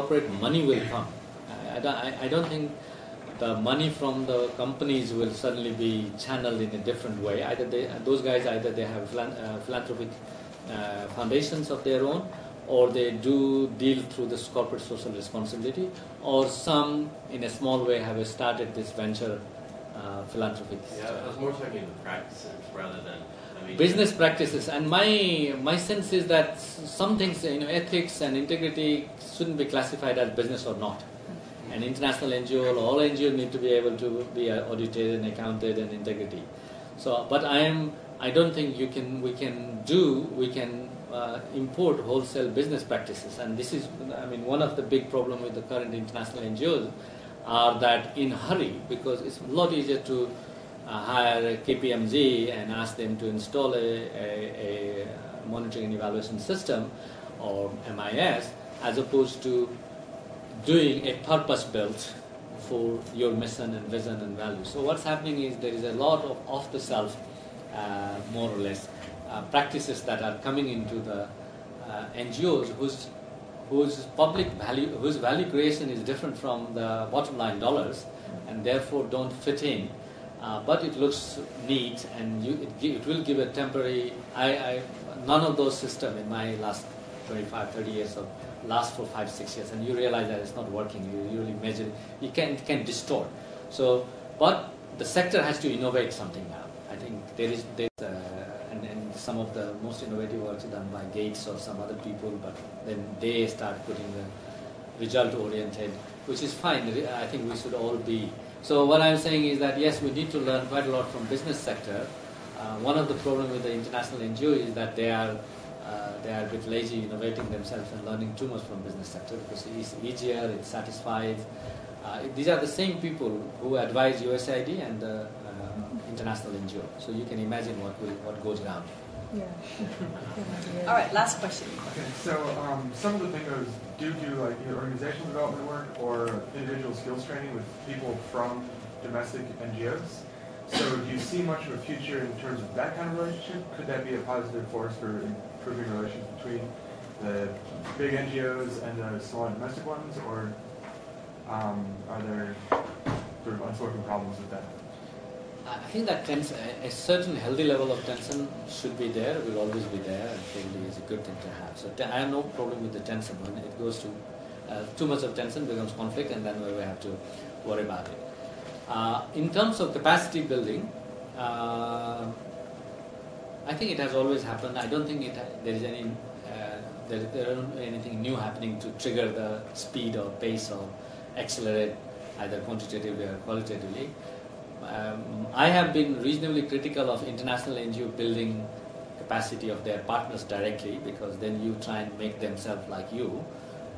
corporate money will come. I don't think the money from the companies will suddenly be channeled in a different way. Those guys have philanthropic foundations of their own, or they do deal through this corporate social responsibility, or some in a small way have started this venture philanthropic. Yeah, I was more talking about practices rather than business practices. And my sense is that some things, ethics and integrity shouldn't be classified as business or not. An international NGO, all NGOs need to be able to be audited and accounted and integrity. So, but I don't think we can import wholesale business practices. And this is, one of the big problems with the current international NGOs are that in hurry, because it's a lot easier to hire a KPMG and ask them to install a monitoring and evaluation system or MIS, as opposed to doing a purpose-built for your mission and vision and values. So what's happening is there is a lot of off-the-shelf, more or less, practices that are coming into the NGOs whose public value, whose value creation is different from the bottom line dollars, and therefore don't fit in. But it looks neat, and it will give a temporary. None of those systems in my last 25, 30 years of last for 5, 6 years, and you realize that it's not working. You really measure it can distort. So, but the sector has to innovate something now. I think and some of the most innovative work is done by Gates or some other people, but then they start putting the result-oriented, which is fine. I think we should all be. So what I'm saying is that yes, we need to learn quite a lot from business sector. One of the problems with the international NGO is that they are a bit lazy innovating themselves and learning too much from business sector, because it's easier, it satisfies. These are the same people who advise USAID and the international NGO. So you can imagine what goes around. Yeah. All right, last question. Okay, so some of the TNGOs do like either organizational development work or individual skills training with people from domestic NGOs. So do you see much of a future in terms of that kind of relationship? Could that be a positive force for improving relations between the big NGOs and the small domestic ones, or are there sort of unspoken problems with that? I think that a certain healthy level of tension should be there, will always be there, and probably is a good thing to have. So I have no problem with the tension. When it goes to too much of tension becomes conflict, and then we have to worry about it. In terms of capacity building, I think it has always happened. I don't think there is any there isn't anything new happening to trigger the speed or pace or accelerate either quantitatively or qualitatively. I have been reasonably critical of international NGO building capacity of their partners directly, because then you try and make themselves like you,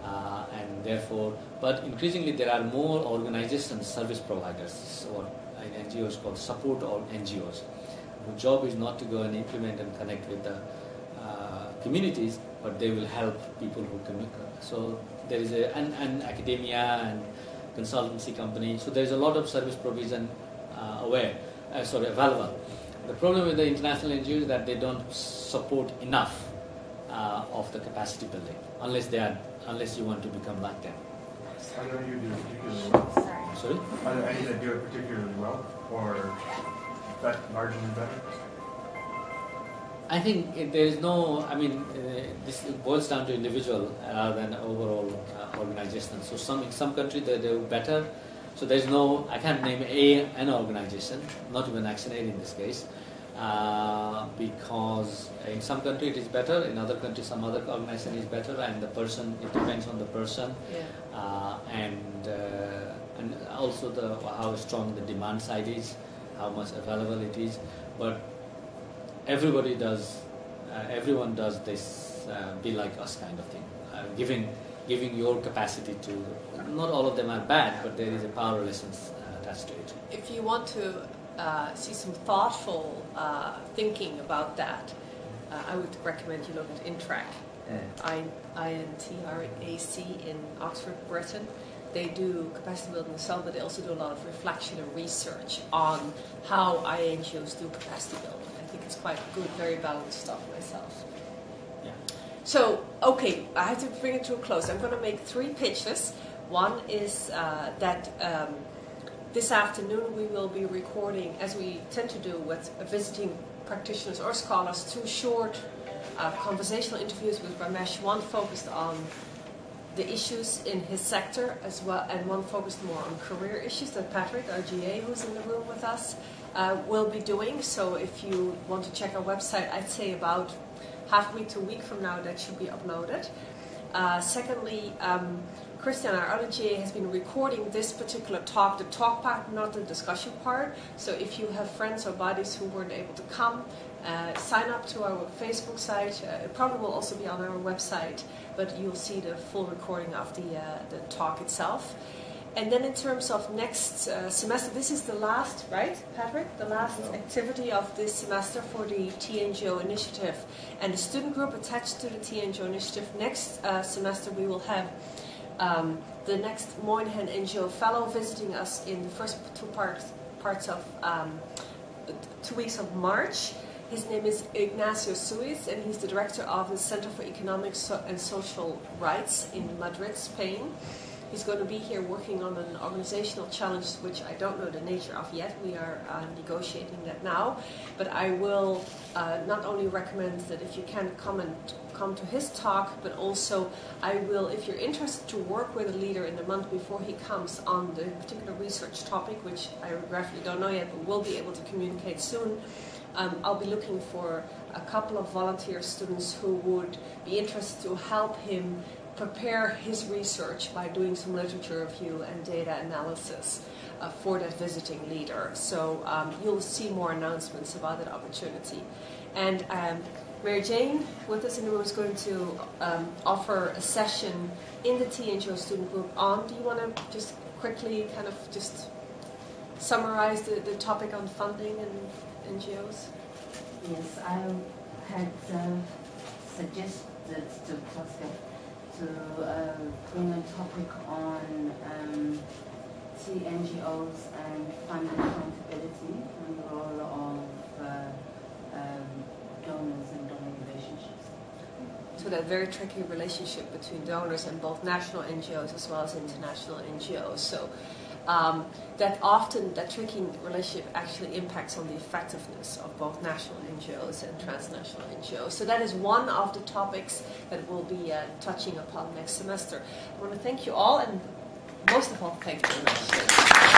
and therefore, but increasingly there are more organizations, service providers, or NGOs called support or NGOs, whose job is not to go and implement and connect with the communities, but they will help people who communicate. So there is and academia and consultancy companies. So there is a lot of service provision available. The problem with the international NGOs is that they don't support enough of the capacity building, unless you want to become like them. Are there any who do it particularly well? Sorry? Are there any that do it particularly well, or that marginally better? I think there is no. This boils down to individual rather than overall organization. So in some countries they do better. So there's no. I can't name an organization, not even ActionAid in this case, because in some countries it is better. In other countries, some other organization is better, and the person. It depends on the person, and also how strong the demand side is, how much available it is, but. Everyone does this be like us kind of thing, giving your capacity to, not all of them are bad, but there is a power relations attached to it. If you want to see some thoughtful thinking about that, I would recommend you look at INTRAC, INTRAC in Oxford, Britain. They do capacity building themselves, but they also do a lot of reflection and research on how INGOs do capacity building. I think it's quite good, very balanced stuff myself. Yeah. So, okay, I have to bring it to a close. I'm going to make 3 pitches. One is that this afternoon we will be recording, as we tend to do with visiting practitioners or scholars, 2 short conversational interviews with Ramesh. One focused on the issues in his sector as well, and one focused more on career issues that Patrick, our GA, who's in the room with us, will be doing. So if you want to check our website, I'd say about half week to a week from now that should be uploaded. Secondly, Christian, our other GA, has been recording this particular talk, the talk part, not the discussion part. So if you have friends or buddies who weren't able to come, sign up to our Facebook site. It probably will also be on our website, but you'll see the full recording of the talk itself. And then in terms of next semester, this is the last, right, Patrick? The last activity of this semester for the TNGO initiative. And the student group attached to the TNGO initiative, next semester we will have the next Moynihan NGO fellow visiting us in the first 2 parts of 2 weeks of March. His name is Ignacio Suiz, and he's the director of the Center for Economic and Social Rights in Madrid, Spain. He's going to be here working on an organizational challenge, which I don't know the nature of yet. We are negotiating that now. But I will not only recommend that if you can come to his talk, but also I will, if you're interested to work with a leader in the month before he comes on the particular research topic, which I regretfully don't know yet, but will be able to communicate soon, I'll be looking for a couple of volunteer students who would be interested to help him prepare his research by doing some literature review and data analysis for that visiting leader. So you'll see more announcements about that opportunity. And Mary Jane, with us in the room, is going to offer a session in the TNGO student group on, do you want to just quickly kind of just summarize the topic on funding and NGOs? Yes, I had suggested to Tosca to bring a topic on TNGOs and fund accountability and the role of donors and donor relationships. So that very tricky relationship between donors and both national NGOs as well as international NGOs. So that tricky relationship actually impacts on the effectiveness of both national NGOs and transnational NGOs. So that is one of the topics that we'll be touching upon next semester. I want to thank you all, and most of all, thank you very much.